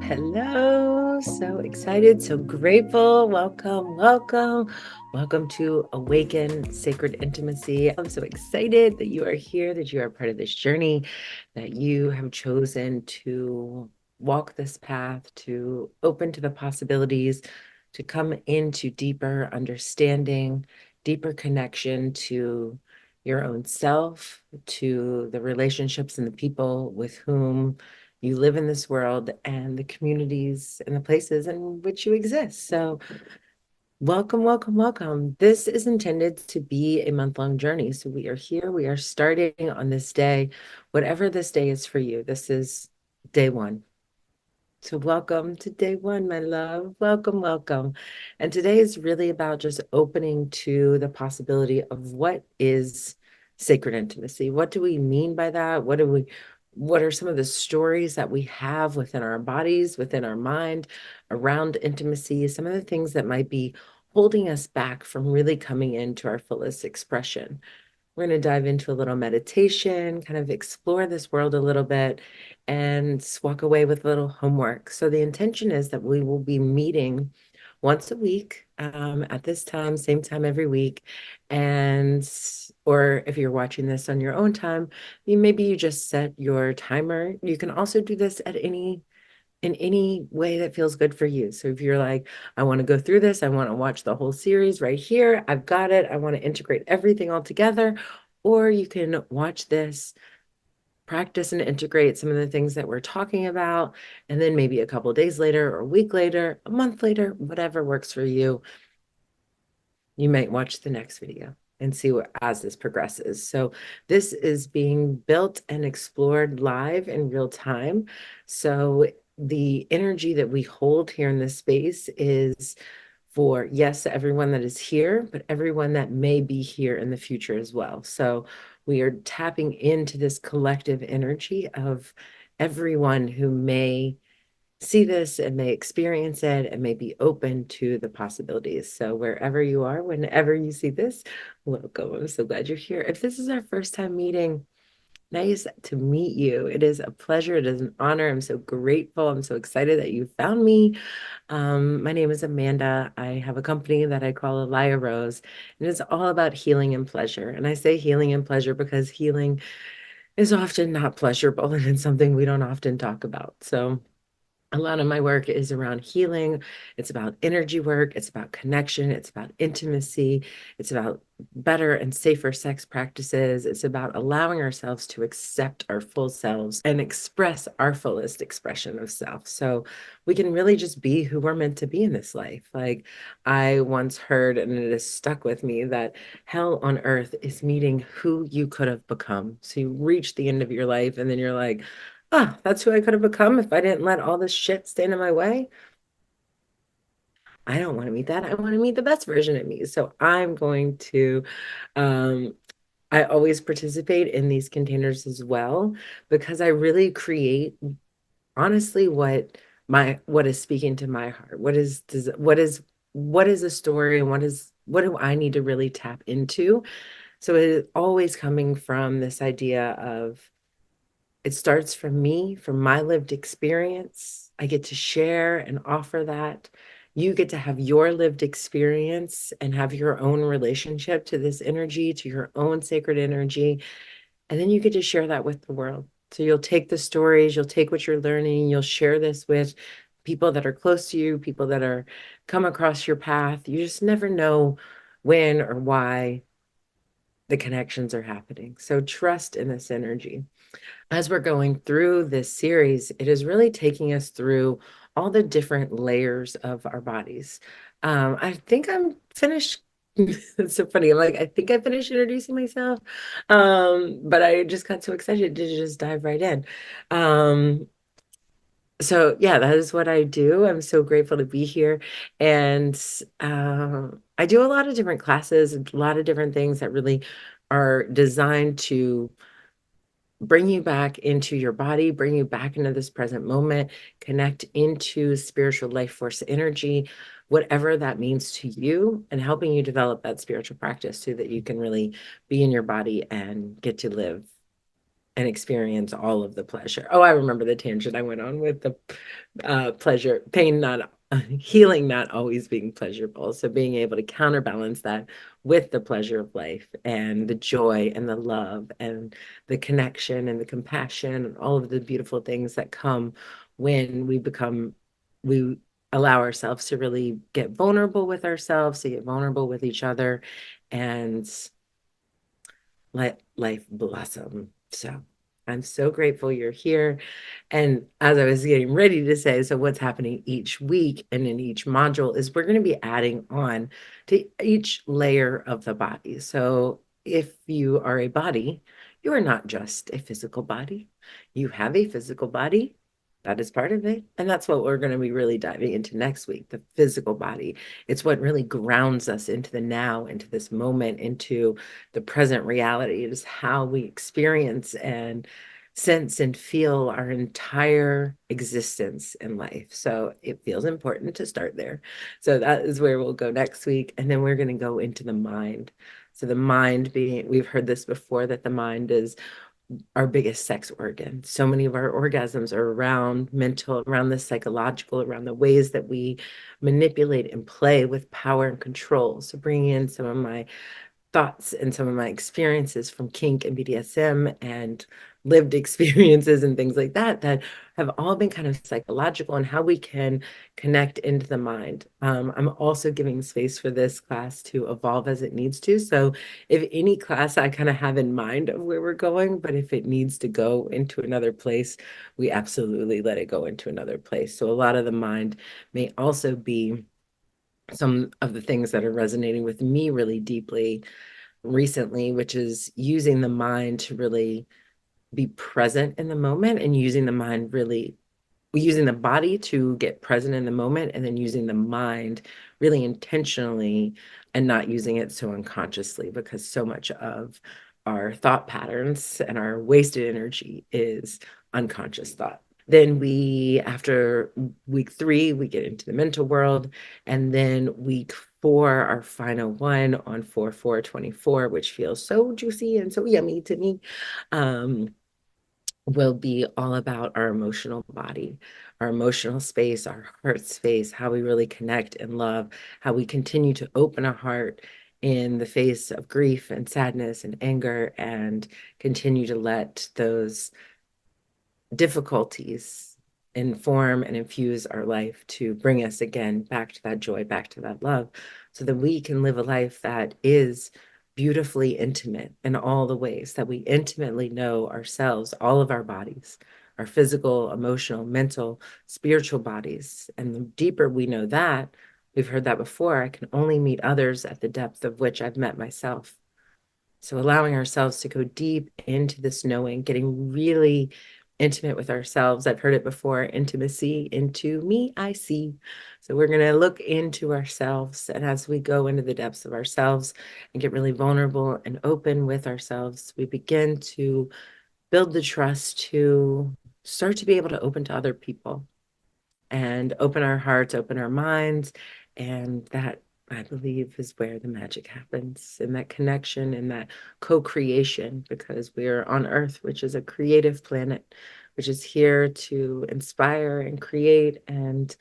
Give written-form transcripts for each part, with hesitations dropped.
Hello, so excited, so grateful. Welcome to Awaken Sacred Intimacy. I'm so excited that you are here, that you are part of this journey, that you have chosen to walk this path, to open to the possibilities, to come into deeper understanding, deeper connection to your own self, to the relationships and the people with whom you live in this world and the communities and the places in which you exist. So welcome. This is intended to be a month-long journey. So we are here, we are starting on this day, whatever this day is for you. This is day one. So welcome to day one, my love. Welcome. And today is really about just opening to the possibility of what is sacred intimacy. What do we mean by that? What are some of the stories that we have within our bodies, within our mind, around intimacy, some of the things that might be holding us back from really coming into our fullest expression. We're going to dive into a little meditation, kind of explore this world a little bit, and walk away with a little homework. So the intention is that we will be meeting once a week at this time, same time every week. And, or if you're watching this on your own time, maybe you just set your timer. You can also do this at in any way that feels good for you. So if you're like, I want to go through this, I want to watch the whole series right here, I've got it, I want to integrate everything all together, or you can watch this, practice and integrate some of the things that we're talking about, and then maybe a couple of days later or a week later, a month later, whatever works for you, you might watch the next video and see what as this progresses. So this is being built and explored live in real time. So the energy that we hold here in this space is for, yes, everyone that is here, but everyone that may be here in the future as well. So we are tapping into this collective energy of everyone who may see this and may experience it and may be open to the possibilities. So wherever you are, whenever you see this, welcome. I'm so glad you're here. If this is our first time meeting, nice to meet you. It is a pleasure. It is an honor. I'm so grateful. I'm so excited that you found me. My name is Amanda. I have a company that I call Elia Rose, and it's all about healing and pleasure. And I say healing and pleasure because healing is often not pleasurable and it's something we don't often talk about. So a lot of my work is around healing. It's about energy work. It's about connection. It's about intimacy. It's about better and safer sex practices. It's about allowing ourselves to accept our full selves and express our fullest expression of self. So we can really just be who we're meant to be in this life. Like I once heard, and it has stuck with me, that hell on earth is meeting who you could have become. So you reach the end of your life and then you're like, ah, that's who I could have become if I didn't let all this shit stand in my way. I don't want to meet that. I want to meet the best version of me. So I'm going to, um, I always participate in these containers as well, because I really create honestly what is speaking to my heart. What is a story and what do I need to really tap into? So it is always coming from this idea of, it starts from me, from my lived experience. I get to share and offer that. You get to have your lived experience and have your own relationship to this energy, to your own sacred energy. And then you get to share that with the world. So you'll take the stories, you'll take what you're learning, you'll share this with people that are close to you, people that are come across your path. You just never know when or why the connections are happening. So trust in this energy. As we're going through this series, it is really taking us through all the different layers of our bodies. I think I'm finished. It's so funny. I'm like, I think I finished introducing myself. But I just got so excited to just dive right in. So yeah, that is what I do. I'm so grateful to be here. And I do a lot of different classes, a lot of different things that really are designed to bring you back into your body, bring you back into this present moment, connect into spiritual life force energy, whatever that means to you, and helping you develop that spiritual practice so that you can really be in your body and get to live and experience all of the pleasure. Oh, I remember the tangent I went on with the pleasure, pain not healing not always being pleasurable. So being able to counterbalance that with the pleasure of life and the joy and the love and the connection and the compassion and all of the beautiful things that come when we allow ourselves to really get vulnerable with ourselves, to get vulnerable with each other, and let life blossom. So I'm so grateful you're here. And as I was getting ready to say, so what's happening each week and in each module is we're going to be adding on to each layer of the body. So if you are a body, you are not just a physical body. You have a physical body. That is part of it. And that's what we're going to be really diving into next week, the physical body. It's what really grounds us into the now, into this moment, into the present reality. It is how we experience and sense and feel our entire existence in life. So it feels important to start there. So that is where we'll go next week. And then we're going to go into the mind. So the mind being, we've heard this before, that the mind is our biggest sex organ. So many of our orgasms are around mental, around the psychological, around the ways that we manipulate and play with power and control. So bringing in some of my thoughts and some of my experiences from kink and BDSM and lived experiences and things like that that have all been kind of psychological and how we can connect into the mind. I'm also giving space for this class to evolve as it needs to. So if any class I kind of have in mind of where we're going, but if it needs to go into another place, we absolutely let it go into another place. So a lot of the mind may also be some of the things that are resonating with me really deeply recently, which is using the mind to really be present in the moment and using the mind really using the body to get present in the moment and then using the mind really intentionally and not using it so unconsciously, because so much of our thought patterns and our wasted energy is unconscious thought. Then we, after week 3, we get into the mental world. And then week 4, our final one on 4/4/24, which feels so juicy and so yummy to me, will be all about our emotional body, our emotional space, our heart space, how we really connect and love, how we continue to open our heart in the face of grief and sadness and anger, and continue to let those difficulties inform and infuse our life to bring us again back to that joy, back to that love, so that we can live a life that is beautifully intimate in all the ways that we intimately know ourselves, all of our bodies, our physical, emotional, mental, spiritual bodies. And the deeper we know that, we've heard that before, I can only meet others at the depth of which I've met myself. So allowing ourselves to go deep into this knowing, getting really intimate with ourselves. I've heard it before, intimacy into me, I see. So we're going to look into ourselves. And as we go into the depths of ourselves and get really vulnerable and open with ourselves, we begin to build the trust to start to be able to open to other people and open our hearts, open our minds. And that, I believe, is where the magic happens, in that connection and that co-creation, because we're on Earth, which is a creative planet, which is here to inspire and create and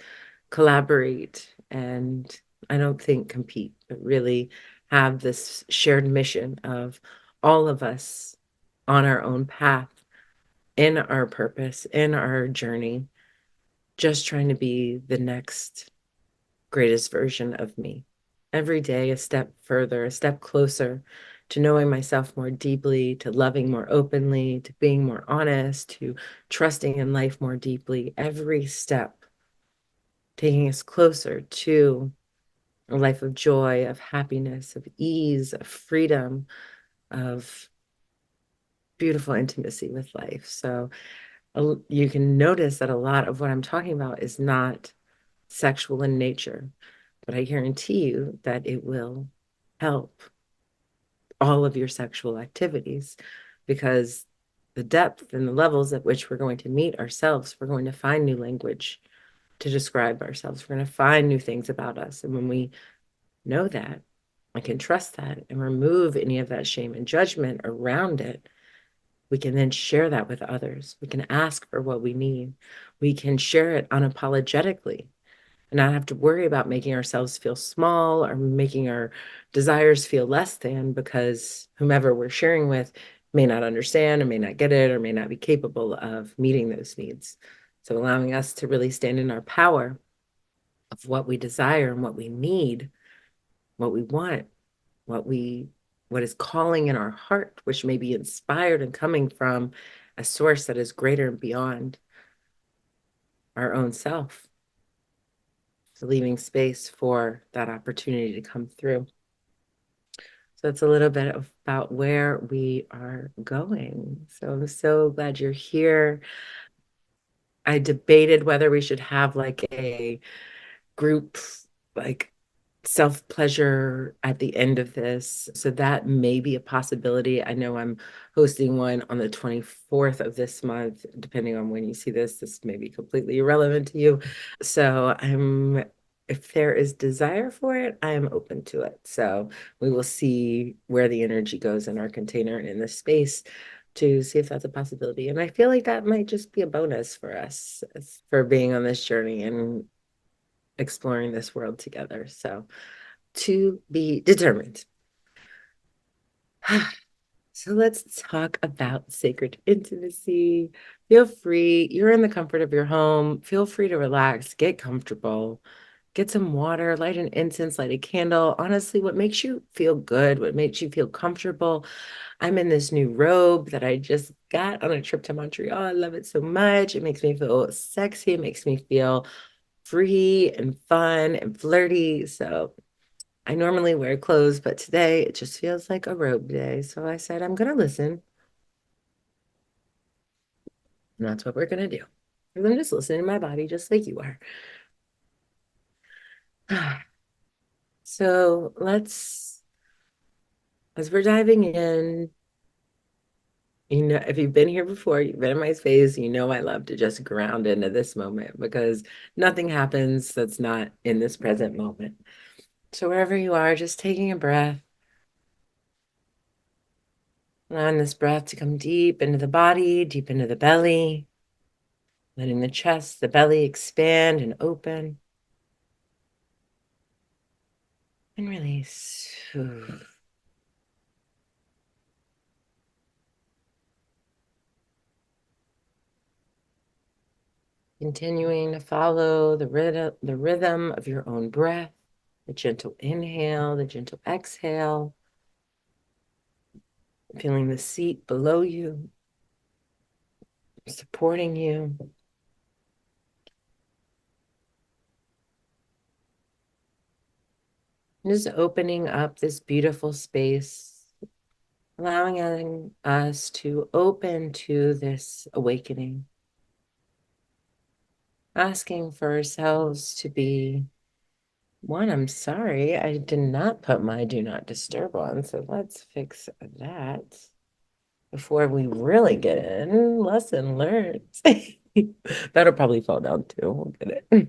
collaborate. And I don't think compete, but really have this shared mission of all of us on our own path, in our purpose, in our journey, just trying to be the next greatest version of me. Every day, a step further, a step closer to knowing myself more deeply, to loving more openly, to being more honest, to trusting in life more deeply. Every step taking us closer to a life of joy, of happiness, of ease, of freedom, of beautiful intimacy with life. So you can notice that a lot of what I'm talking about is not sexual in nature, but I guarantee you that it will help all of your sexual activities, because the depth and the levels at which we're going to meet ourselves, we're going to find new language to describe ourselves. We're going to find new things about us. And when we know that, I can trust that and remove any of that shame and judgment around it, we can then share that with others. We can ask for what we need. We can share it unapologetically and not have to worry about making ourselves feel small or making our desires feel less than because whomever we're sharing with may not understand or may not get it or may not be capable of meeting those needs. So allowing us to really stand in our power of what we desire and what we need, what we want, what is calling in our heart, which may be inspired and coming from a source that is greater and beyond our own self. So leaving space for that opportunity to come through. So it's a little bit about where we are going. So I'm so glad you're here. I debated whether we should have like a group, like self-pleasure at the end of this. So that may be a possibility. I know I'm hosting one on the 24th of this month. Depending on when you see this, this may be completely irrelevant to you. So if there is desire for it, I am open to it. So we will see where the energy goes in our container and in this space to see if that's a possibility. And I feel like that might just be a bonus for us for being on this journey and exploring this world together. So to be determined. So let's talk about sacred intimacy. Feel free, you're in the comfort of your home. Feel free to relax, get comfortable, get some water, light an incense, light a candle. Honestly, what makes you feel good, what makes you feel comfortable. I'm in this new robe that I just got on a trip to Montreal. I love it so much. It makes me feel sexy. It makes me feel free and fun and flirty. So I normally wear clothes, but today it just feels like a robe day. So I said, I'm going to listen. And that's what we're going to do. I'm going to just listen to my body just like you are. So as we're diving in, you know, if you've been here before, you've been in my space, you know I love to just ground into this moment because nothing happens that's not in this present moment. So wherever you are, just taking a breath, allowing this breath to come deep into the body, deep into the belly, letting the chest, the belly expand and open. And release. Continuing to follow the rhythm of your own breath, the gentle inhale, the gentle exhale, feeling the seat below you, supporting you. Just opening up this beautiful space, allowing us to open to this awakening, asking for ourselves to be one. I'm sorry, I did not put my do not disturb on, so let's fix that before we really get in. Lesson learned. That'll probably fall down too. We'll get it.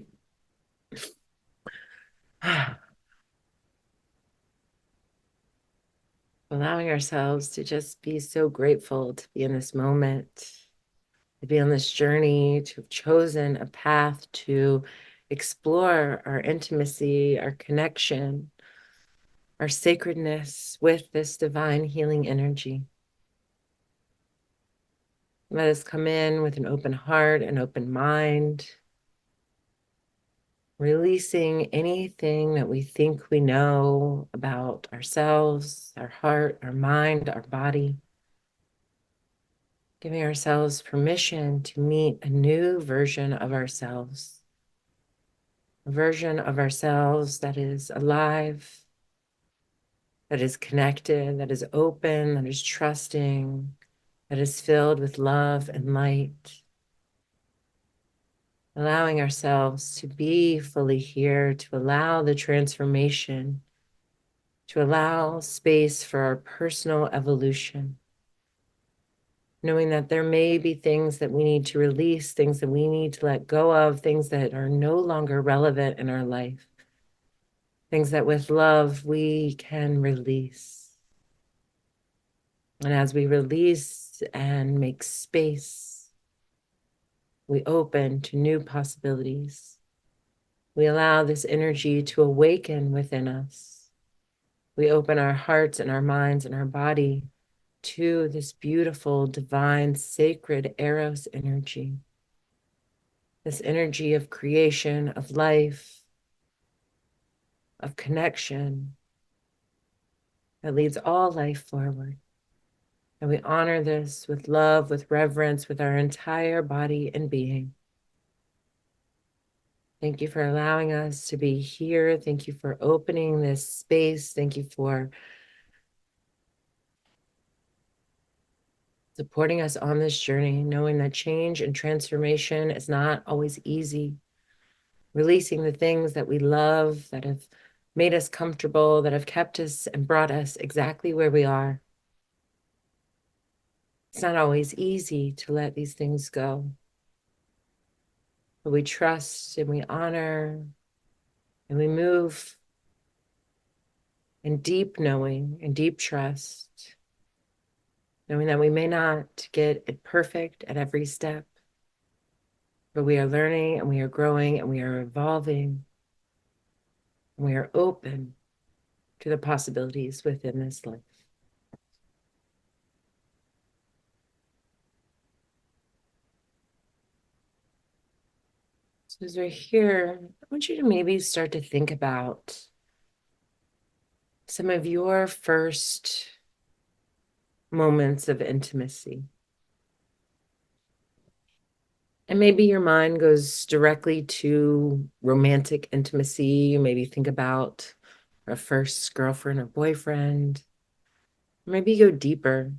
Allowing ourselves to just be so grateful to be in this moment, to be on this journey, to have chosen a path to explore our intimacy, our connection, our sacredness with this divine healing energy. Let us come in with an open heart, an open mind, releasing anything that we think we know about ourselves, our heart, our mind, our body. Giving ourselves permission to meet a new version of ourselves, a version of ourselves that is alive, that is connected, that is open, that is trusting, that is filled with love and light. Allowing ourselves to be fully here, to allow the transformation, to allow space for our personal evolution. Knowing that there may be things that we need to release, things that we need to let go of, things that are no longer relevant in our life, things that with love we can release. And as we release and make space. We open to new possibilities. We allow this energy to awaken within us. We open our hearts and our minds and our body to this beautiful, divine, sacred Eros energy. This energy of creation, of life, of connection that leads all life forward. And we honor this with love, with reverence, with our entire body and being. Thank you for allowing us to be here. Thank you for opening this space. Thank you for supporting us on this journey, knowing that change and transformation is not always easy. Releasing the things that we love, that have made us comfortable, that have kept us and brought us exactly where we are. It's not always easy to let these things go, but we trust and we honor and we move in deep knowing and deep trust, knowing that we may not get it perfect at every step, but we are learning and we are growing and we are evolving and we are open to the possibilities within this life. So as we're here, I want you to maybe start to think about some of your first moments of intimacy. And maybe your mind goes directly to romantic intimacy. You maybe think about a first girlfriend or boyfriend. Maybe go deeper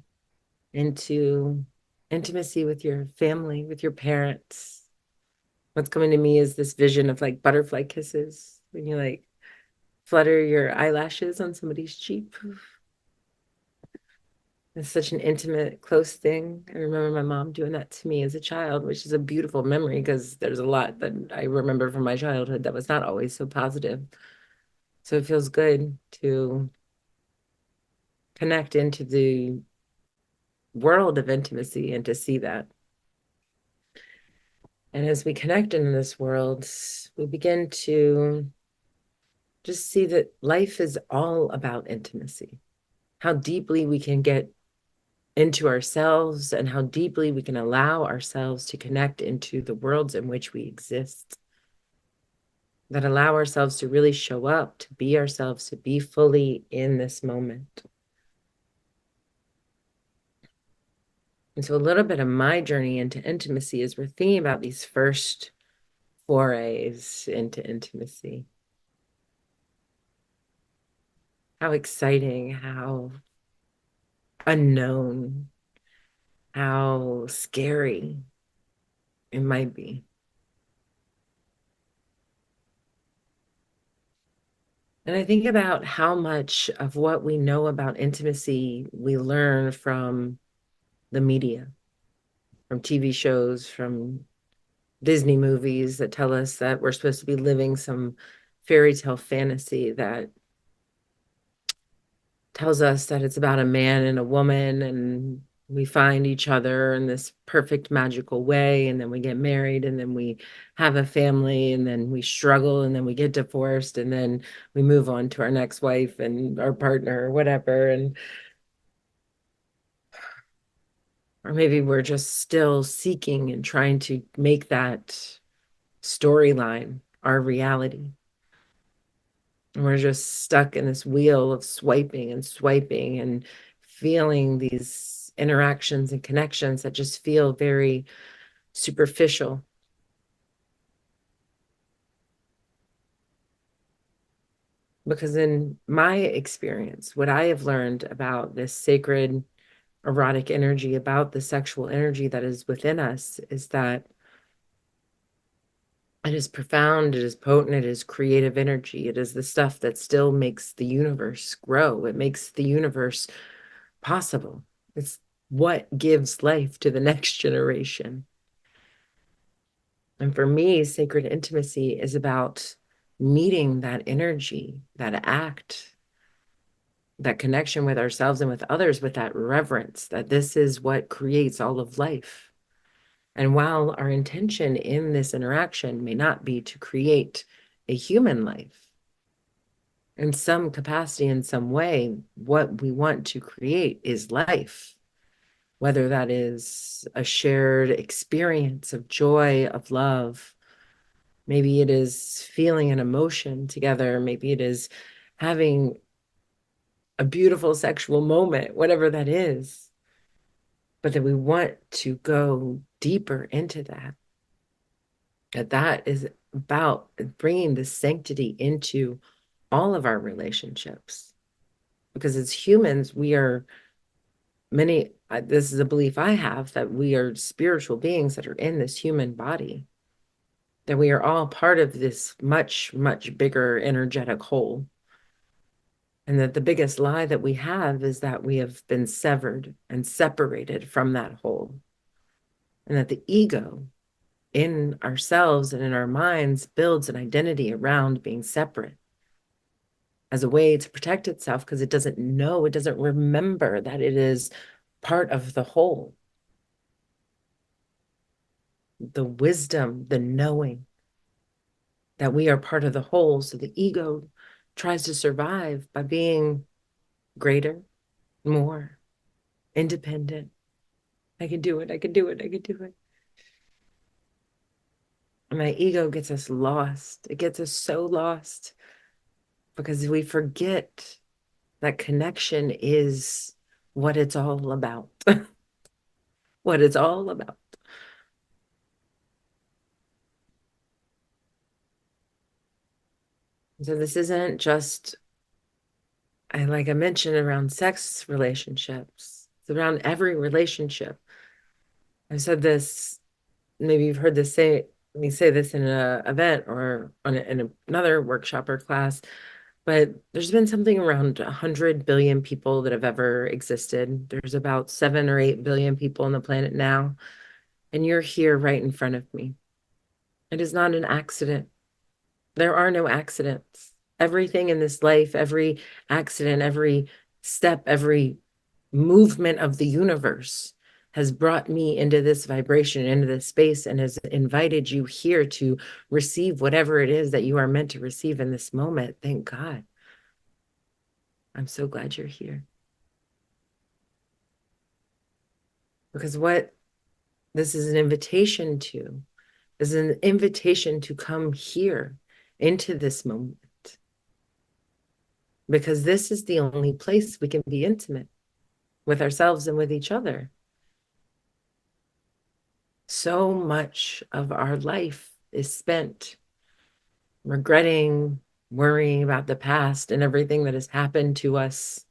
into intimacy with your family, with your parents. What's coming to me is this vision of like butterfly kisses when you like flutter your eyelashes on somebody's cheek. It's such an intimate, close thing. I remember my mom doing that to me as a child, which is a beautiful memory because there's a lot that I remember from my childhood that was not always so positive. So it feels good to connect into the world of intimacy and to see that. And as we connect in this world, we begin to just see that life is all about intimacy, how deeply we can get into ourselves and how deeply we can allow ourselves to connect into the worlds in which we exist, that allow ourselves to really show up, to be ourselves, to be fully in this moment. And so a little bit of my journey into intimacy is we're thinking about these first forays into intimacy. How exciting, how unknown, how scary it might be. And I think about how much of what we know about intimacy we learn from the media, from TV shows, from Disney movies that tell us that we're supposed to be living some fairy tale fantasy that tells us that it's about a man and a woman and we find each other in this perfect magical way and then we get married and then we have a family and then we struggle and then we get divorced and then we move on to our next wife and our partner or whatever, and or maybe we're just still seeking and trying to make that storyline our reality. And we're just stuck in this wheel of swiping and feeling these interactions and connections that just feel very superficial. Because in my experience, what I have learned about this sacred erotic energy, about the sexual energy that is within us, is that it is profound, it is potent, it is creative energy. It is the stuff that still makes the universe grow. It makes the universe possible. It's what gives life to the next generation. And for me, sacred intimacy is about meeting that energy, that act, that connection with ourselves and with others, with that reverence that this is what creates all of life. And while our intention in this interaction may not be to create a human life, in some capacity, in some way, what we want to create is life, whether that is a shared experience of joy, of love. Maybe it is feeling an emotion together. Maybe it is having a beautiful sexual moment, whatever that is. But that we want to go deeper into that. That is about bringing the sanctity into all of our relationships. Because as humans, we are this is a belief I have, that we are spiritual beings that are in this human body, that we are all part of this much, much bigger energetic whole. And that the biggest lie that we have is that we have been severed and separated from that whole. And that the ego in ourselves and in our minds builds an identity around being separate as a way to protect itself, because it doesn't know, it doesn't remember that it is part of the whole. The wisdom, the knowing that we are part of the whole. So the ego tries to survive by being greater, more independent. I can do it. I can do it. I can do it. And my ego gets us lost. It gets us so lost because we forget that connection is what it's all about. What it's all about. So this isn't just, like I mentioned, around sex relationships. It's around every relationship. I've said this, maybe you've heard me say this in an event or in another workshop or class, but there's been something around 100 billion people that have ever existed. There's about 7 or 8 billion people on the planet now, and you're here right in front of me. It is not an accident. There are no accidents. Everything in this life, every accident, every step, every movement of the universe has brought me into this vibration, into this space, and has invited you here to receive whatever it is that you are meant to receive in this moment. Thank God. I'm so glad you're here. Because what this is an invitation to is an invitation to come here into this moment. Because this is the only place we can be intimate with ourselves and with each other. So much of our life is spent regretting, worrying about the past and everything that has happened to us.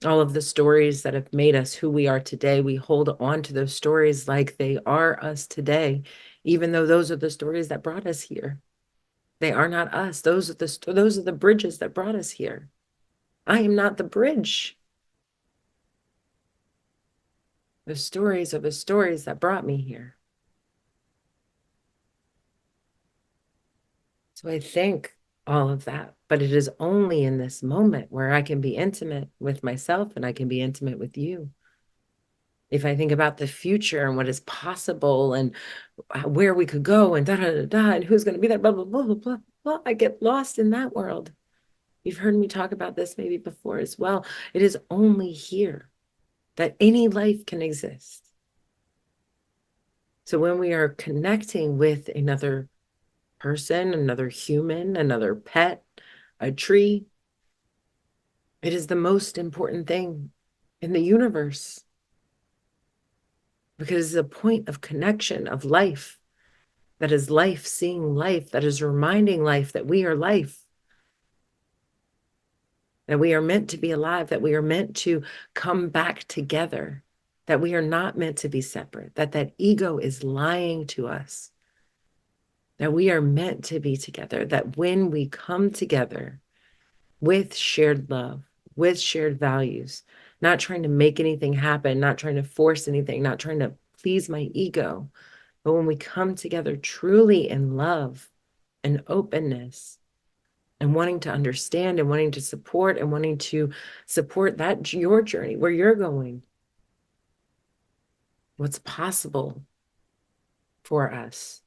All of the stories that have made us who we are today, we hold on to those stories like they are us today, even though those are the stories that brought us here. They are not us. Those are the bridges that brought us here. I am not the bridge. The stories are the stories that brought me here. So I think all of that, but it is only in this moment where I can be intimate with myself and I can be intimate with you. If I think about the future and what is possible and where we could go and da da da da and who's going to be there, blah blah blah blah blah blah, I get lost in that world. You've heard me talk about this maybe before as well. It is only here that any life can exist. So when we are connecting with another person, another human, another pet, a tree, it is the most important thing in the universe because it's a point of connection of life. That is life seeing life, that is reminding life that we are life, that we are meant to be alive, that we are meant to come back together, that we are not meant to be separate, that ego is lying to us, that we are meant to be together, that when we come together with shared love, with shared values, not trying to make anything happen, not trying to force anything, not trying to please my ego, but when we come together truly in love and openness, and wanting to understand and wanting to support and wanting to support that your journey, where you're going, what's possible for us.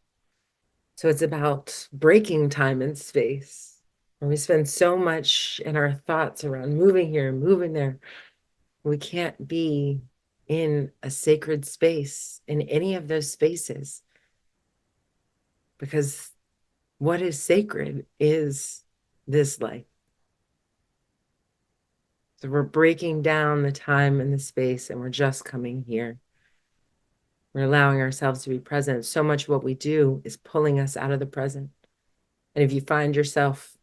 So it's about breaking time and space. And we spend so much in our thoughts around moving here and moving there. We can't be in a sacred space in any of those spaces, because what is sacred is this life. So we're breaking down the time and the space, and we're just coming here. We're allowing ourselves to be present. So much of what we do is pulling us out of the present. And if you find yourself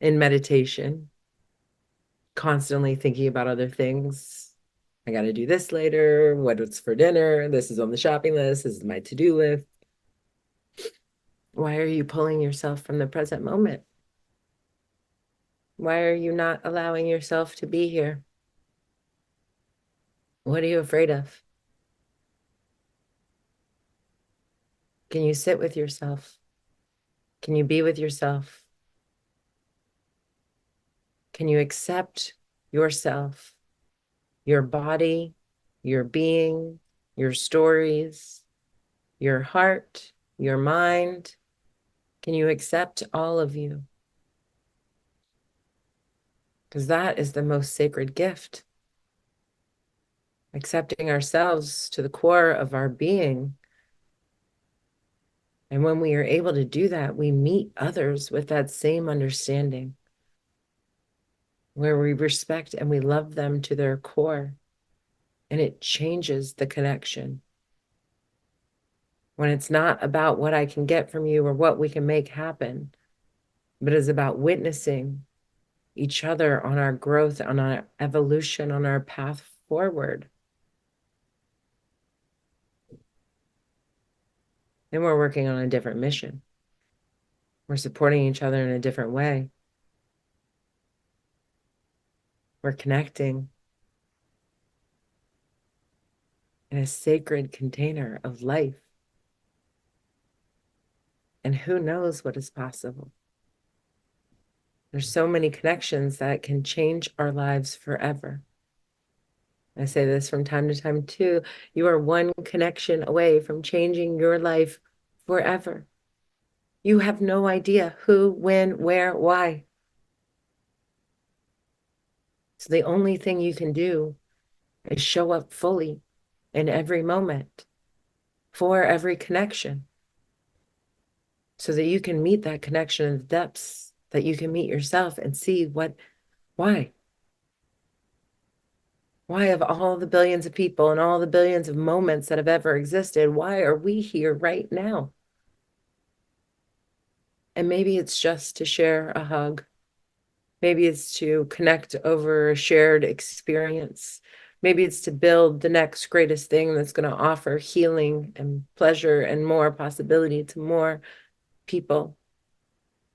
in meditation, constantly thinking about other things, I got to do this later, what's for dinner, this is on the shopping list, this is my to-do list. Why are you pulling yourself from the present moment? Why are you not allowing yourself to be here? What are you afraid of? Can you sit with yourself? Can you be with yourself? Can you accept yourself, your body, your being, your stories, your heart, your mind? Can you accept all of you? Because that is the most sacred gift. Accepting ourselves to the core of our being. And when we are able to do that, we meet others with that same understanding, where we respect and we love them to their core. And it changes the connection. When it's not about what I can get from you or what we can make happen, but it's about witnessing each other on our growth, on our evolution, on our path forward. Then we're working on a different mission. We're supporting each other in a different way. We're connecting in a sacred container of life. And who knows what is possible? There's so many connections that can change our lives forever. I say this from time to time too. You are one connection away from changing your life forever. You have no idea who, when, where, why. So the only thing you can do is show up fully in every moment for every connection, so that you can meet that connection in the depths, that you can meet yourself and see why. Why, of all the billions of people and all the billions of moments that have ever existed, why are we here right now? And maybe it's just to share a hug. Maybe it's to connect over a shared experience. Maybe it's to build the next greatest thing that's going to offer healing and pleasure and more possibility to more people,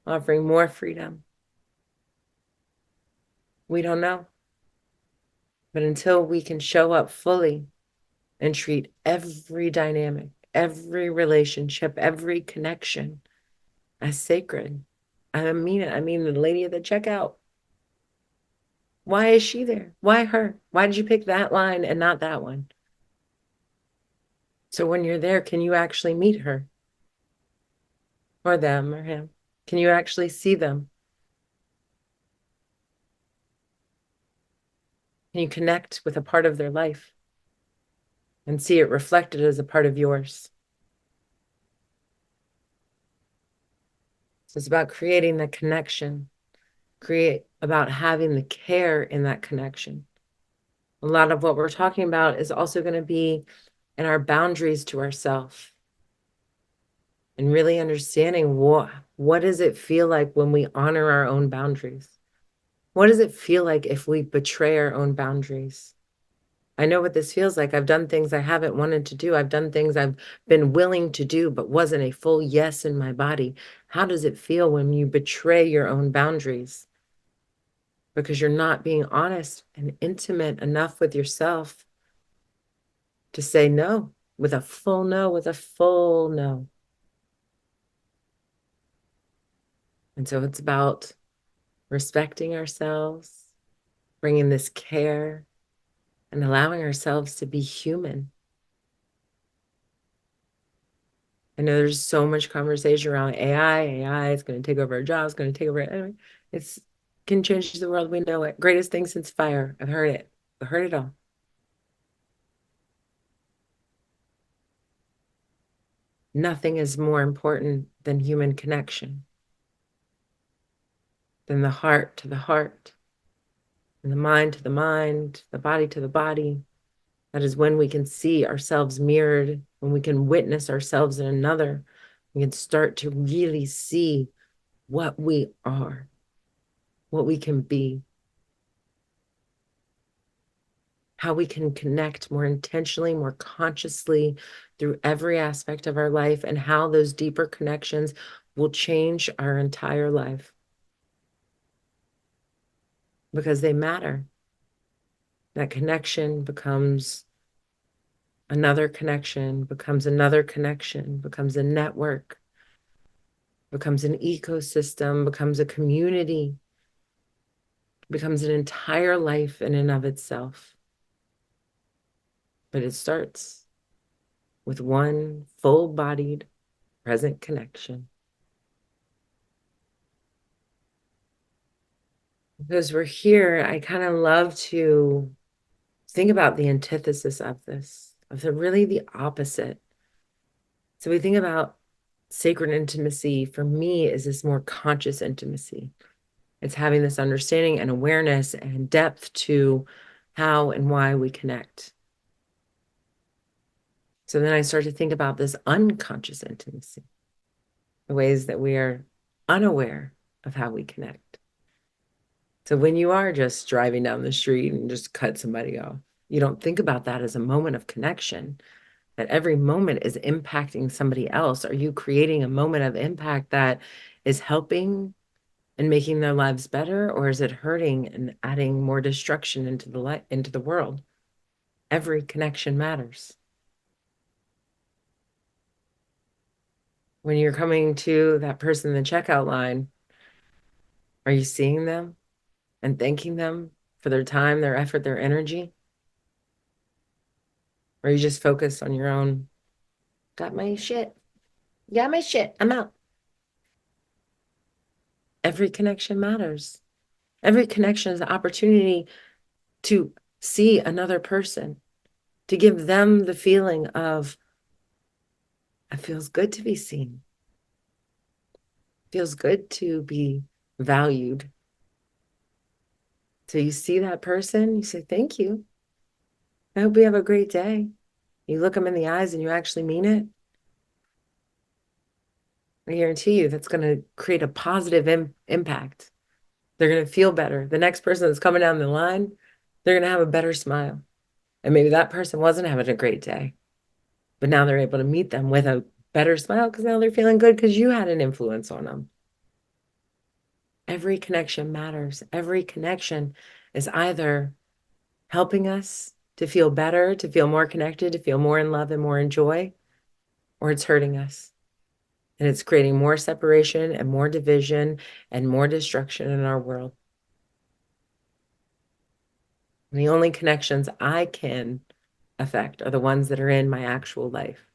offering more freedom. We don't know. But until we can show up fully and treat every dynamic, every relationship, every connection as sacred, I mean it. I mean, the lady at the checkout. Why is she there? Why her? Why did you pick that line and not that one? So when you're there, can you actually meet her or them or him? Can you actually see them? Can you connect with a part of their life and see it reflected as a part of yours? So it's about creating the connection, about having the care in that connection. A lot of what we're talking about is also going to be in our boundaries to ourselves, and really understanding what does it feel like when we honor our own boundaries? What does it feel like if we betray our own boundaries? I know what this feels like. I've done things I haven't wanted to do. I've done things I've been willing to do, but wasn't a full yes in my body. How does it feel when you betray your own boundaries? Because you're not being honest and intimate enough with yourself to say no with a full no, with a full no. And so it's about respecting ourselves, bringing this care, and allowing ourselves to be human. I know there's so much conversation around AI. AI is going to take over our jobs, going to take over. Anyway, it's can change the world. We know it. Greatest thing since fire. I've heard it. I've heard it all. Nothing is more important than human connection, than the heart to the heart, and the mind to the mind, the body to the body. That is when we can see ourselves mirrored, when we can witness ourselves in another. We can start to really see what we are, what we can be, how we can connect more intentionally, more consciously through every aspect of our life, and how those deeper connections will change our entire life because they matter. That connection becomes another connection, becomes another connection, becomes a network, becomes an ecosystem, becomes a community, becomes an entire life in and of itself. But it starts with one full-bodied, present connection. Because we're here, I kind of love to think about the antithesis of this, of really the opposite. So we think about sacred intimacy for me is this more conscious intimacy. It's having this understanding and awareness and depth to how and why we connect. So then I start to think about this unconscious intimacy, the ways that we are unaware of how we connect. So when you are just driving down the street and just cut somebody off, you don't think about that as a moment of connection, that every moment is impacting somebody else. Are you creating a moment of impact that is helping and making their lives better, or is it hurting and adding more destruction into the world? Every connection matters. When you're coming to that person in the checkout line, are you seeing them and thanking them for their time, their effort, their energy? Or are you just focused on your own, got my shit, I'm out? Every connection matters. Every connection is an opportunity to see another person, to give them the feeling of, it feels good to be seen. It feels good to be valued. So you see that person, you say, thank you. I hope you have a great day. You look them in the eyes and you actually mean it. I guarantee you that's going to create a positive impact. They're going to feel better. The next person that's coming down the line, they're going to have a better smile. And maybe that person wasn't having a great day, but now they're able to meet them with a better smile because now they're feeling good because you had an influence on them. Every connection matters. Every connection is either helping us to feel better, to feel more connected, to feel more in love and more in joy, or it's hurting us. And it's creating more separation and more division and more destruction in our world. And the only connections I can affect are the ones that are in my actual life.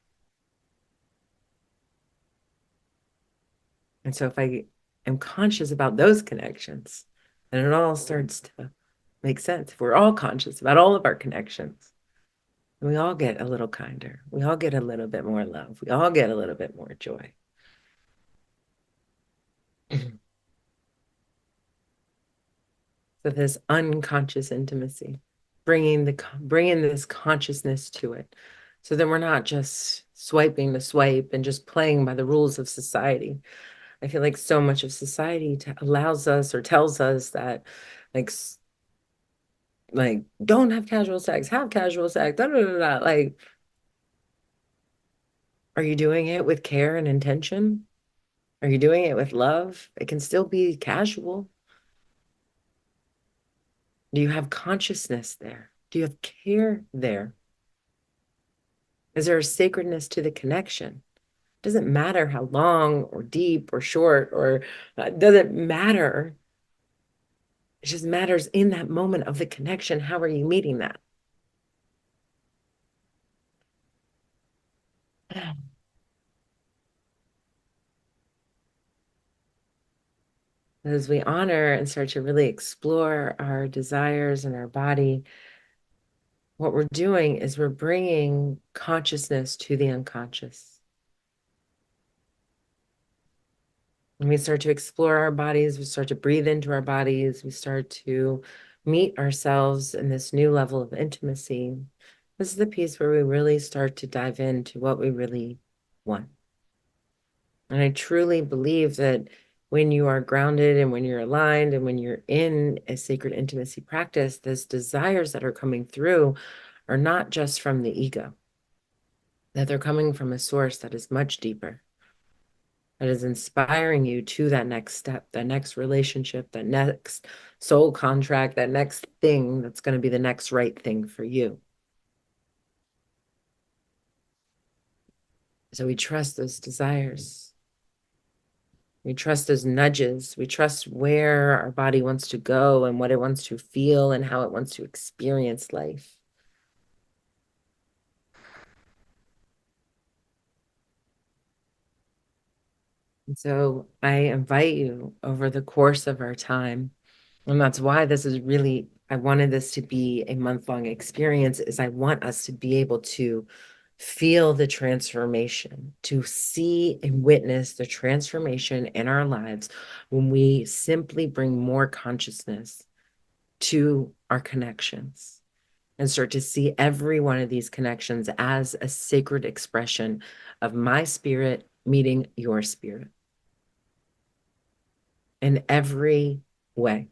And so if I am conscious about those connections, then it all starts to make sense. If we're all conscious about all of our connections, we all get a little kinder. We all get a little bit more love. We all get a little bit more joy. So this unconscious intimacy, bringing this consciousness to it, so that we're not just swiping the swipe and just playing by the rules of society. I feel like so much of society allows us or tells us that, like, don't have casual sex, have casual sex, da, da, da, da. Like, are you doing it with care and intention? Are you doing it with love? It can still be casual. Do you have consciousness there? Do you have care there? Is there a sacredness to the connection? Doesn't matter how long or deep or short or doesn't matter. It just matters in that moment of the connection. How are you meeting that? As we honor and start to really explore our desires and our body, what we're doing is we're bringing consciousness to the unconscious. When we start to explore our bodies, we start to breathe into our bodies, we start to meet ourselves in this new level of intimacy. This is the piece where we really start to dive into what we really want. And I truly believe that when you are grounded and when you're aligned and when you're in a sacred intimacy practice, those desires that are coming through are not just from the ego, that they're coming from a source that is much deeper, that is inspiring you to that next step, that next relationship, that next soul contract, that next thing that's going to be the next right thing for you. So we trust those desires. We trust those nudges. We trust where our body wants to go and what it wants to feel and how it wants to experience life. And so I invite you over the course of our time, and that's why this is really, I wanted this to be a month-long experience, is I want us to be able to feel the transformation, to see and witness the transformation in our lives when we simply bring more consciousness to our connections and start to see every one of these connections as a sacred expression of my spirit meeting your spirit in every way,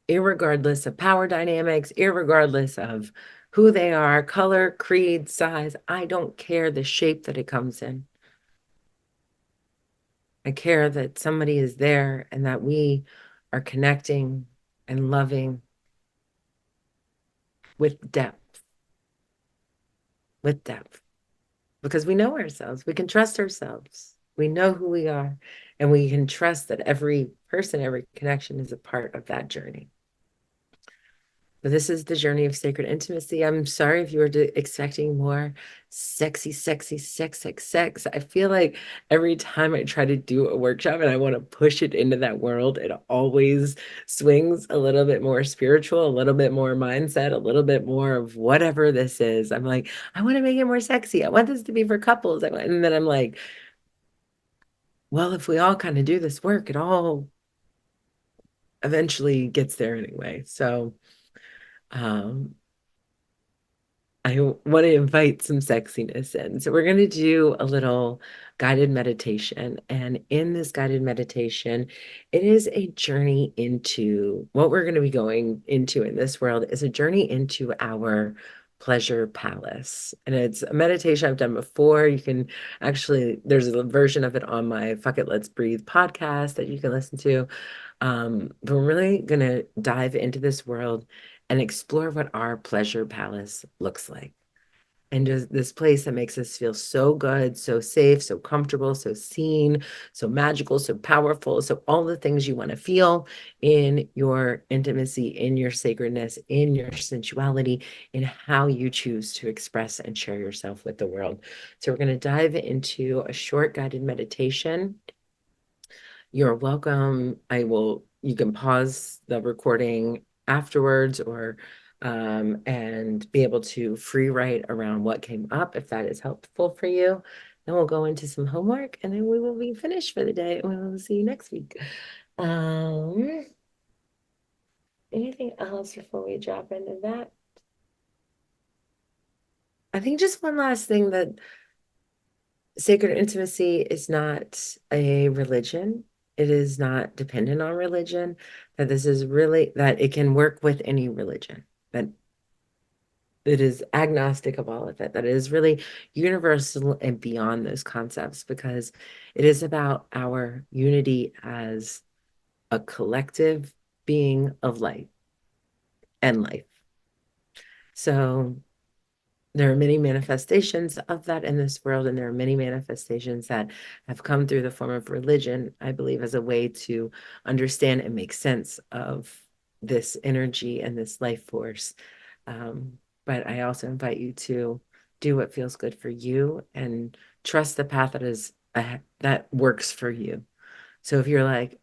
irregardless of power dynamics, irregardless of who they are, color, creed, size. I don't care the shape that it comes in. I care that somebody is there and that we are connecting and loving with depth, with depth, because we know ourselves. We can trust ourselves. We know who we are, and we can trust that every person, every connection is a part of that journey. But this is the journey of sacred intimacy. I'm sorry if you were expecting more sexy, sexy, sex, sex, sex. I feel like every time I try to do a workshop and I want to push it into that world, it always swings a little bit more spiritual, a little bit more mindset, a little bit more of whatever this is. I'm like, I want to make it more sexy. I want this to be for couples. And then I'm like, well, if we all kind of do this work, it all eventually gets there anyway. So, um, I want to invite some sexiness in. So we're going to do a little guided meditation. And in this guided meditation, it is a journey into what we're going to be going into in this world is a journey into our pleasure palace. And it's a meditation I've done before. You can actually, there's a version of it on my Fuck It, Let's Breathe podcast that you can listen to. But we're really going to dive into this world and explore what our pleasure palace looks like. And just this place that makes us feel so good, so safe, so comfortable, so seen, so magical, so powerful. So all the things you want to feel in your intimacy, in your sacredness, in your sensuality, in how you choose to express and share yourself with the world. So we're going to dive into a short guided meditation. You're welcome. You can pause the recording afterwards or and be able to free write around what came up if that is helpful for you. Then we'll go into some homework and then we will be finished for the day and we will see you next week. Um, Anything else before we drop into that? I think just one last thing that sacred intimacy is not a religion. It is not dependent on religion. That this is really that it can work with any religion. That it is agnostic of all of it. That it is really universal and beyond those concepts because it is about our unity as a collective being of light and life. So there are many manifestations of that in this world, and there are many manifestations that have come through the form of religion, I believe, as a way to understand and make sense of this energy and this life force. But I also invite you to do what feels good for you and trust the path that works for you. So if you're like,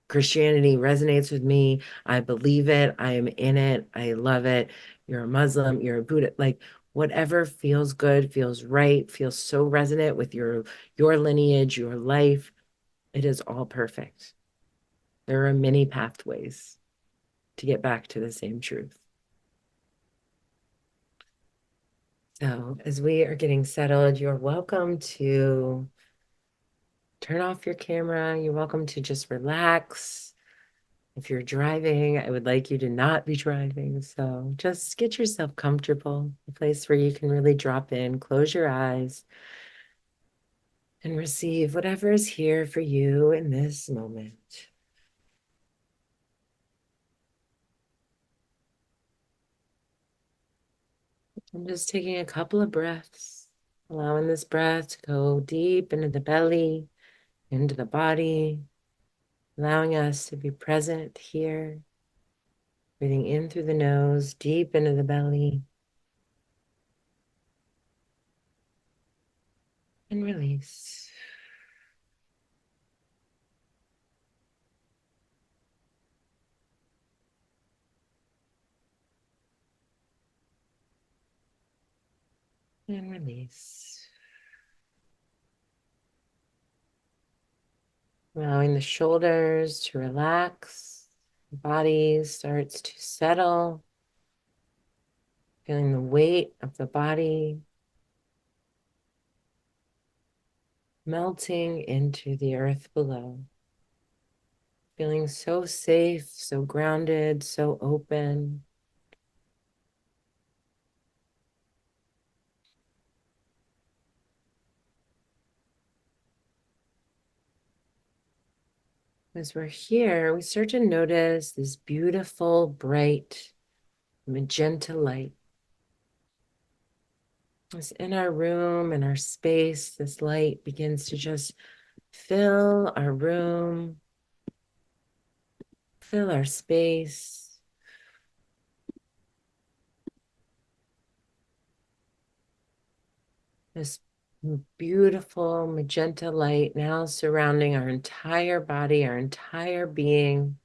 Christianity resonates with me. I believe it. I am in it. I love it. You're a Muslim, you're a Buddhist, like whatever feels good, feels right, feels so resonant with your lineage, your life. It is all perfect. There are many pathways to get back to the same truth. So, as we are getting settled, you're welcome to turn off your camera. You're welcome to just relax. If you're driving, I would like you to not be driving. So just get yourself comfortable, a place where you can really drop in, close your eyes, and receive whatever is here for you in this moment. I'm just taking a couple of breaths, allowing this breath to go deep into the belly, into the body, allowing us to be present here, breathing in through the nose, deep into the belly, and release. And release. Allowing the shoulders to relax, the body starts to settle, feeling the weight of the body melting into the earth below. Feeling so safe, so grounded, so open. As we're here, we start to notice this beautiful, bright, magenta light. As in our room, in our space, this light begins to just fill our room, fill our space. This beautiful magenta light now surrounding our entire body, our entire being.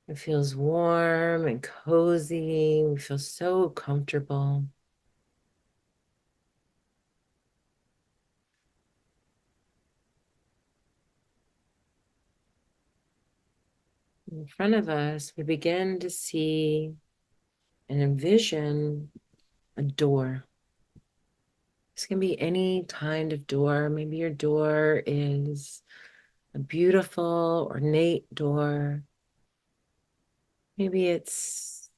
It feels warm and cozy. We feel so comfortable. In front of us, we begin to see and envision a door. This can be any kind of door. Maybe your door is a beautiful, ornate door. Maybe it's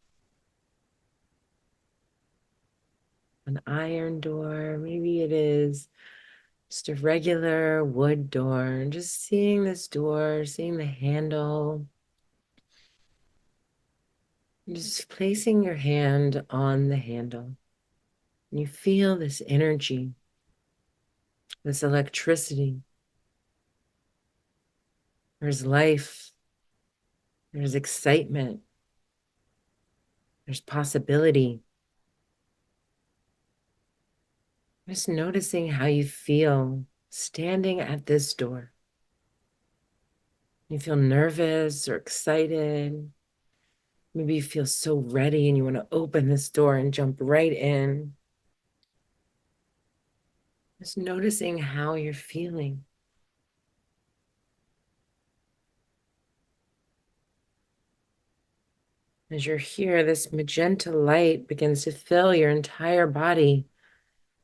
an iron door. Maybe it is just a regular wood door. Just seeing this door, seeing the handle, just placing your hand on the handle. And you feel this energy, this electricity. There's life, there's excitement, there's possibility. Just noticing how you feel standing at this door. You feel nervous or excited. Maybe you feel so ready and you want to open this door and jump right in. Just noticing how you're feeling. As you're here, this magenta light begins to fill your entire body.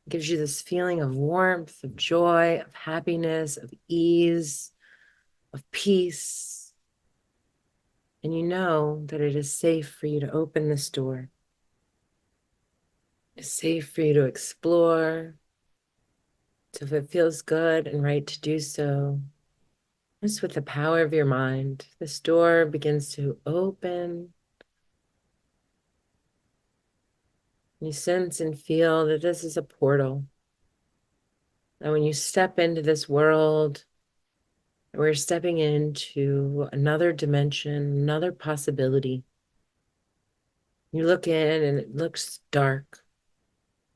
It gives you this feeling of warmth, of joy, of happiness, of ease, of peace. And you know that it is safe for you to open this door. It's safe for you to explore. So if it feels good and right to do so, just with the power of your mind, this door begins to open. You sense and feel that this is a portal. And when you step into this world, we're stepping into another dimension, another possibility. You look in and it looks dark.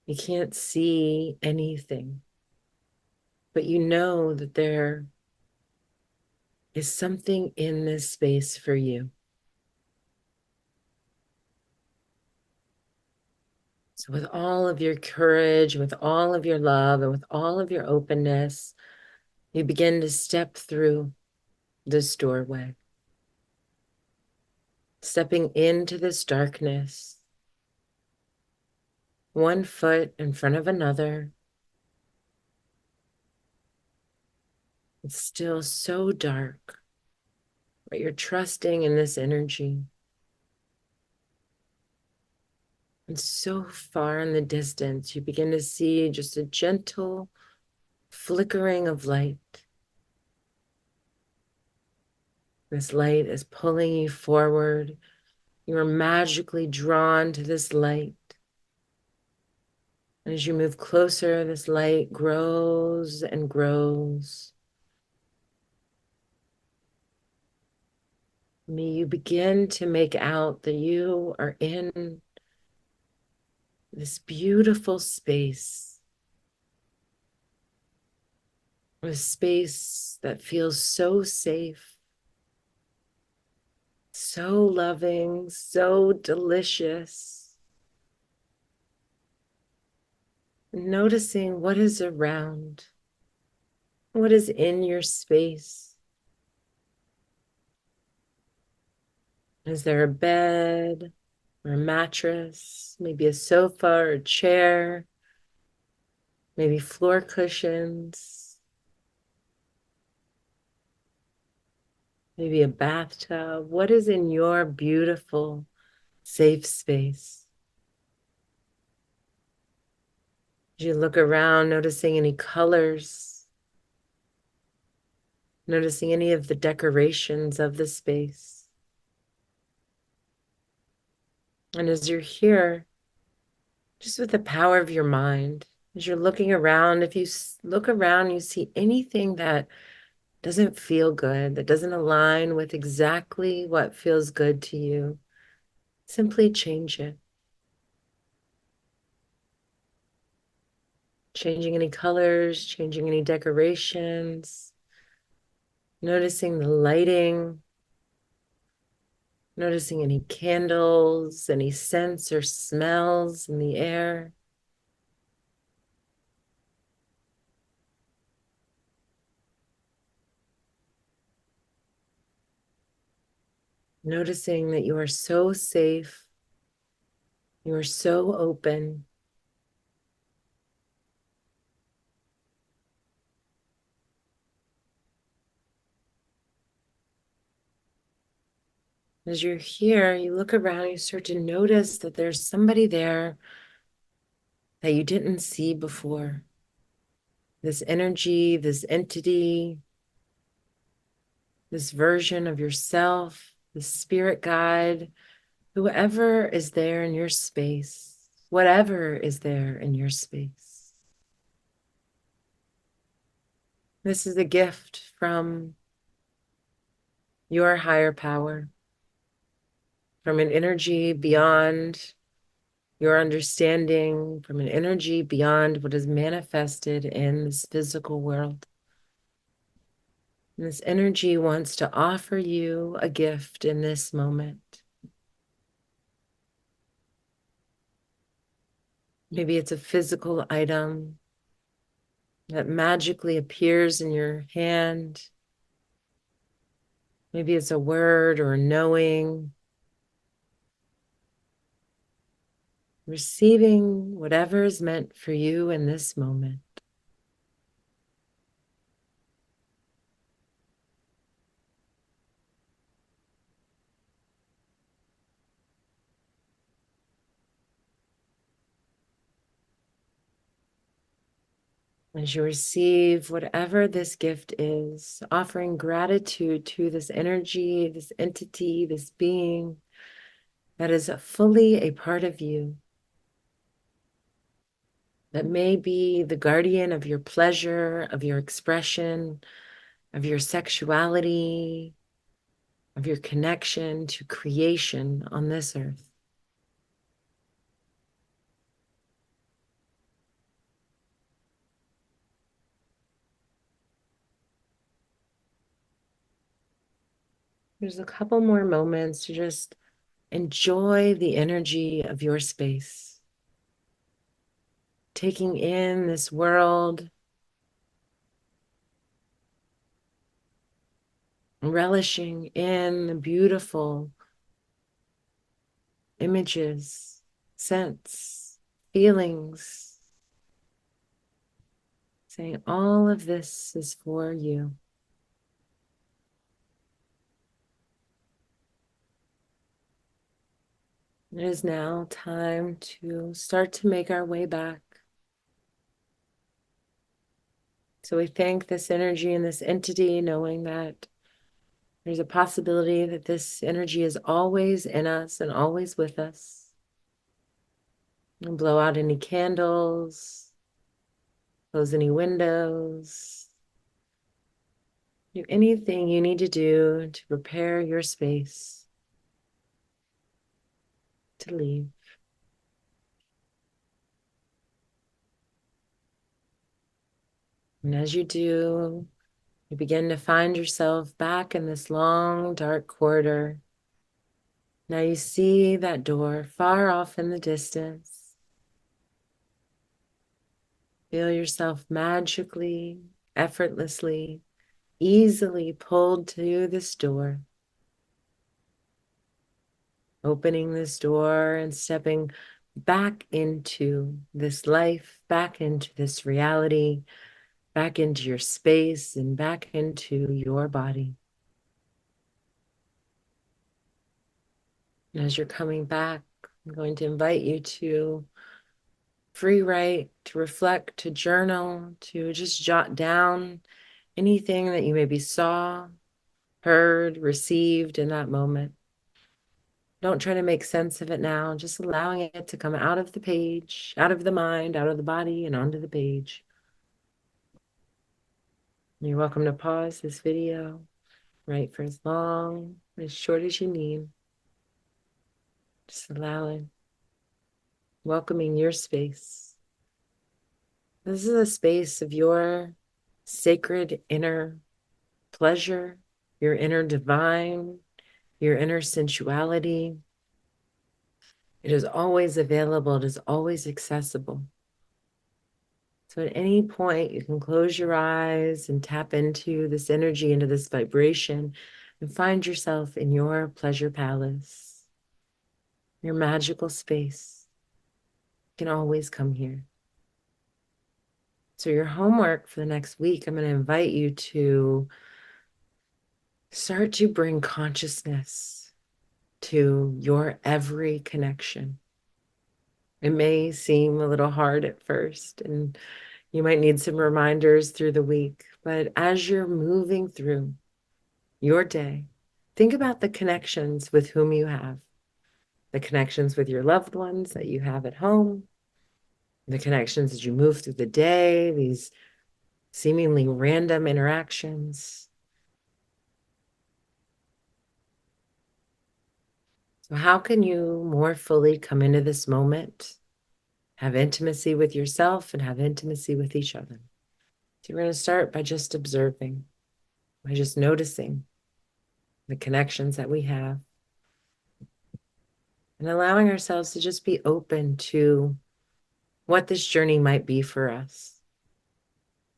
You can't see anything, but you know that there is something in this space for you. So, with all of your courage, with all of your love, and with all of your openness, you begin to step through this doorway, stepping into this darkness, one foot in front of another. It's still so dark, but you're trusting in this energy. And so far in the distance, you begin to see just a gentle flickering of light. This light is pulling you forward. You are magically drawn to this light. And as you move closer, this light grows and grows. May you begin to make out that you are in this beautiful space, a space that feels so safe, so loving, so delicious. Noticing what is around, what is in your space. Is there a bed or a mattress, maybe a sofa or a chair, maybe floor cushions, maybe a bathtub? What is in your beautiful, safe space? As you look around, noticing any colors, noticing any of the decorations of the space. And as you're here, just with the power of your mind, as you're looking around, if you look around, you see anything that doesn't feel good, that doesn't align with exactly what feels good to you, simply change it. Changing any colors, changing any decorations, noticing the lighting, noticing any candles, any scents or smells in the air. Noticing that you are so safe, you are so open. As you're here, you look around, you start to notice that there's somebody there that you didn't see before. This energy, this entity, this version of yourself, this spirit guide, whoever is there in your space, whatever is there in your space. This is a gift from your higher power, from an energy beyond your understanding, from an energy beyond what is manifested in this physical world. And this energy wants to offer you a gift in this moment. Maybe it's a physical item that magically appears in your hand. Maybe it's a word or a knowing. Receiving whatever is meant for you in this moment. As you receive whatever this gift is, offering gratitude to this energy, this entity, this being that is fully a part of you. that may be the guardian of your pleasure, of your expression, of your sexuality, of your connection to creation on this earth. There's a couple more moments to just enjoy the energy of your space, taking in this world, relishing in the beautiful images, scents, feelings, saying all of this is for you. It is now time to start to make our way back. So we thank this energy and this entity, knowing that there's a possibility that this energy is always in us and always with us. And blow out any candles, close any windows. Do anything you need to do to prepare your space to leave. And as you do, you begin to find yourself back in this long, dark corridor. Now you see that door far off in the distance. Feel yourself magically, effortlessly, easily pulled to this door. Opening this door and stepping back into this life, back into this reality, back into your space, and back into your body. And as you're coming back, I'm going to invite you to free write, to reflect, to journal, to just jot down anything that you maybe saw, heard, received in that moment. Don't try to make sense of it now, just allowing it to come out of the page, out of the mind, out of the body, and onto the page. You're welcome to pause this video, write for as long, as short as you need. Just allowing, welcoming your space. This is a space of your sacred inner pleasure, your inner divine, your inner sensuality. It is always available. It is always accessible. So at any point, you can close your eyes and tap into this energy, into this vibration, and find yourself in your pleasure palace, your magical space. You can always come here. So your homework for the next week, I'm going to invite you to start to bring consciousness to your every connection. It may seem a little hard at first, and you might need some reminders through the week, but as you're moving through your day, think about the connections with whom you have, the connections with your loved ones that you have at home, the connections as you move through the day, these seemingly random interactions. So how can you more fully come into this moment, have intimacy with yourself and have intimacy with each other? So we're going to start by just observing, by just noticing the connections that we have and allowing ourselves to just be open to what this journey might be for us.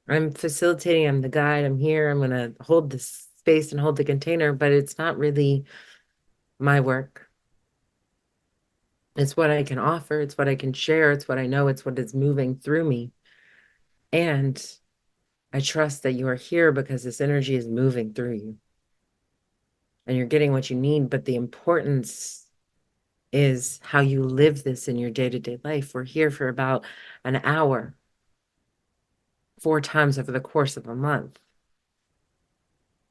I'm facilitating, I'm the guide, I'm here, I'm going to hold this space and hold the container, but it's not really my work. It's what I can offer, it's what I can share, it's what I know, it's what is moving through me. And I trust that you are here because this energy is moving through you and you're getting what you need. But the importance is how you live this in your day-to-day life. We're here for about an hour, 4 times over the course of a month.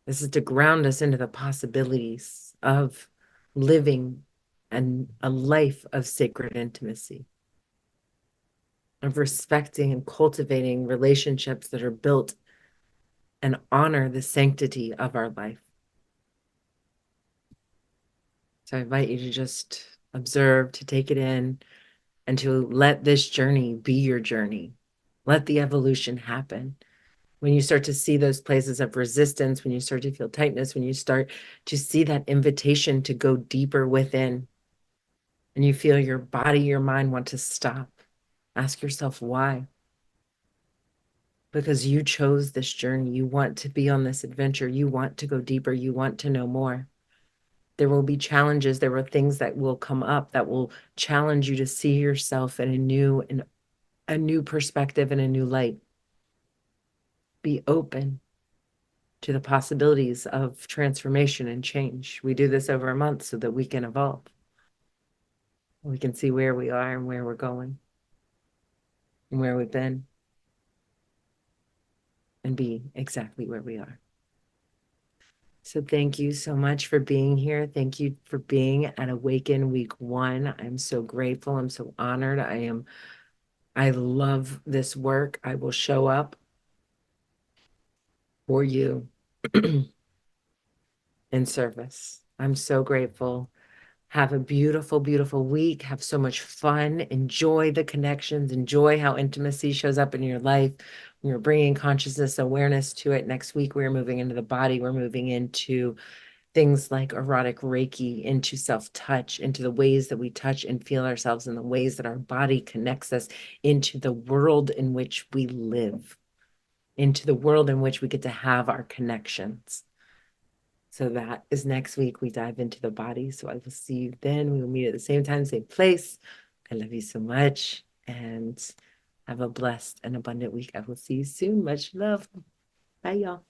This is to ground us into the possibilities of living a life of sacred intimacy. of respecting and cultivating relationships that are built and honor the sanctity of our life. So I invite you to just observe, to take it in, and to let this journey be your journey. Let the evolution happen. When you start to see those places of resistance, when you start to feel tightness, when you start to see that invitation to go deeper within, and you feel your body, your mind want to stop, ask yourself why. Because you chose this journey. You want to be on this adventure. You want to go deeper. You want to know more. There will be challenges. There will things that will come up that will challenge you to see yourself in a new perspective and a new light. Be open to the possibilities of transformation and change. We do this over a month so that we can evolve. We can see where we are and where we're going and where we've been and be exactly where we are. So thank you so much for being here. Thank you for being at Awaken Week 1. I'm so grateful. I'm so honored. I love this work. I will show up for you in service. I'm so grateful. Have a beautiful, beautiful week. Have so much fun. Enjoy the connections. Enjoy how intimacy shows up in your life. We're bringing consciousness, awareness to it. Next week, we're moving into the body. We're moving into things like erotic Reiki, into self-touch, into the ways that we touch and feel ourselves, and the ways that our body connects us into the world in which we live, into the world in which we get to have our connections. So that is next week. We dive into the body. So I will see you then. We will meet at the same time, same place. I love you so much and have a blessed and abundant week. I will see you soon. Much love. Bye, y'all.